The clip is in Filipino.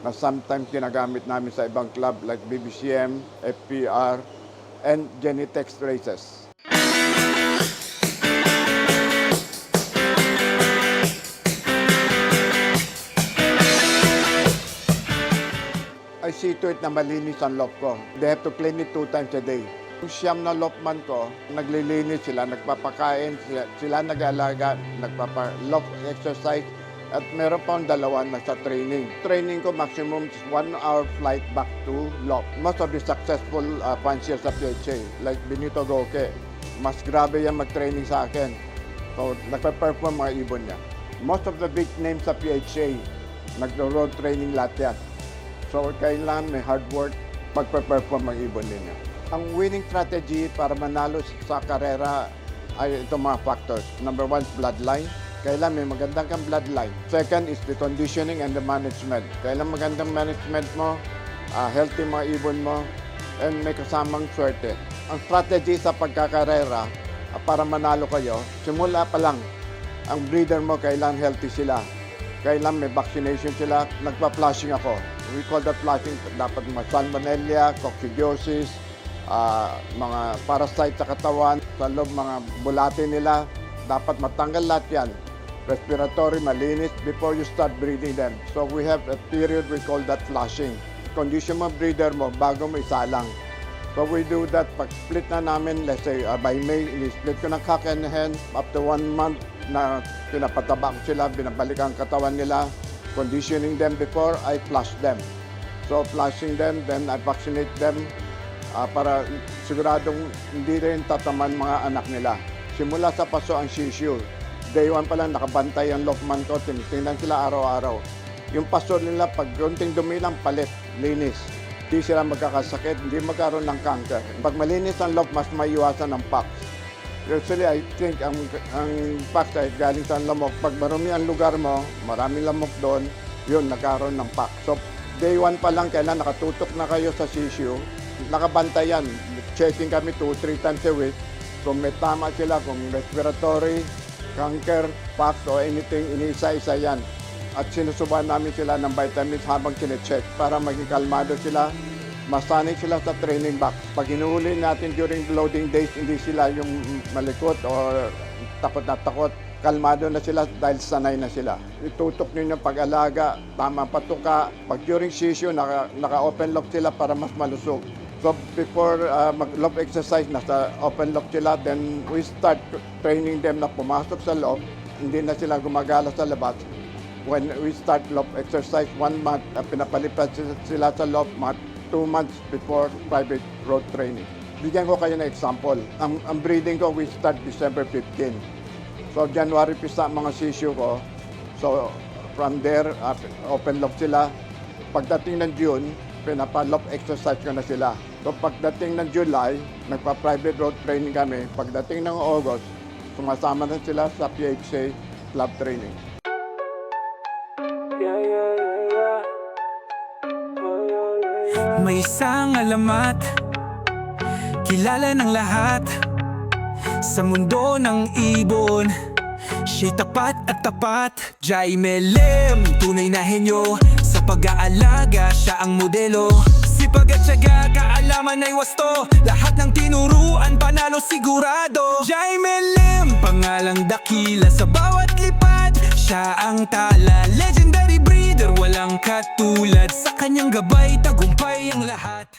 na sometimes ginagamit namin sa ibang club like BBCM, FPR, and Genitex races. I see to it na malinis ang loft ko. They have to clean it 2 times a day. Yung siyam na loftman ko, naglilinis sila, nagpapakain, sila nag-aalaga, nagpapa-loft exercise, at meron pa akong 2 na sa training. Training ko maximum 1 hour flight back to loft. Most of the successful fanciers sa PHA, like Benito Roque, mas grabe yan mag-training sa akin. So, nagpa-perform mga ibon niya. Most of the big names sa PHA, nagro-road training lahat yan. So, kailangan may hard work, magpa-perform ang ibon ninyo. Ang winning strategy para manalo sa karera ay itong mga factors. Number 1 is bloodline. Kailan may magandang kang bloodline. Second is the conditioning and the management. Kailan magandang management mo, healthy mga ibon mo, and may kasamang swerte. Ang strategy sa pagkakarera para manalo kayo, simula pa lang, ang breeder mo kailan healthy sila. Kailan may vaccination sila, nagpa-flushing ako. We call that flushing, dapat mga salmonella, coccidiosis, mga parasite sa katawan, sa loob mga bulate nila, dapat matanggal lahat yan. Respiratory, malinis before you start breeding them. So we have a period we call that flushing. Condition mo breeder mo bago mo isalang. So we do that, pag split na namin, let's say by May, ini-split ko ng cock and hen, after 1 month na pinapataba ko sila, binabalik ang katawan nila, conditioning them before I flush them. So flushing them, then I vaccinate them para siguradong hindi rin tataman mga anak nila. Simula sa paso ang sisyo. Day 1 pa lang nakabantay ang loftman ko, tinitingnan sila araw-araw. Yung paso nila, pag konting dumi lang, palit, linis. Hindi sila magkakasakit, hindi magkaroon ng cancer. Pag malinis ang loft, mas maiwasan ng pox. Usually, I think ang pox ay galing sa lamok. Pag marumi ang lugar mo, maraming lamok doon, yun, nagkaroon ng pox. So, day 1 pa lang, kailan nakatutok na kayo sa sisyo, nakabantay yan. Checking kami 2-3 times a week. Kung may tama sila, kung respiratory, cancer, pox, o anything, inisa-isa yan. At sinusubukan namin sila ng vitamins habang kine-check para maging kalmado sila, masanay sila sa training box. Pag hinuhuli natin during loading days, hindi sila yung malikot o takot na takot. Kalmado na sila dahil sanay na sila. Itutok nyo yung pag-alaga, tama patuka. Pag during session, naka-open lock sila para mas malusog. So before mag-loft exercise, nasa open lock sila, then we start training them na pumasok sa loft, hindi na sila gumagala sa labas. When we start loft exercise, 1 month, pinapalipat sila sa loft, 2 months before private road training. Bigyan ko kayo ng example. Ang breeding ko, we start December 15. So January pisa mga sisyo ko. So from there, open loft sila. Pagdating ng June, pinapa-loft exercise ko na sila. So pagdating ng July, nagpa-private road training kami. Pagdating ng August, sumasama na sila sa PHA club training. May isang alamat, kilala ng lahat sa mundo ng ibon. Siya'y tapat at tapat, Jaime Lim, tunay na henyo sa pag-aalaga, siya ang modelo. Sipag at tiyaga, kaalaman ay wasto, lahat ng tinuruan, panalo sigurado. Jaime Lim, pangalang dakila sa bawat lipad, siya ang tala, legendary breeder, walang katulad. Sa kanyang gabay, tagumpay ang lahat.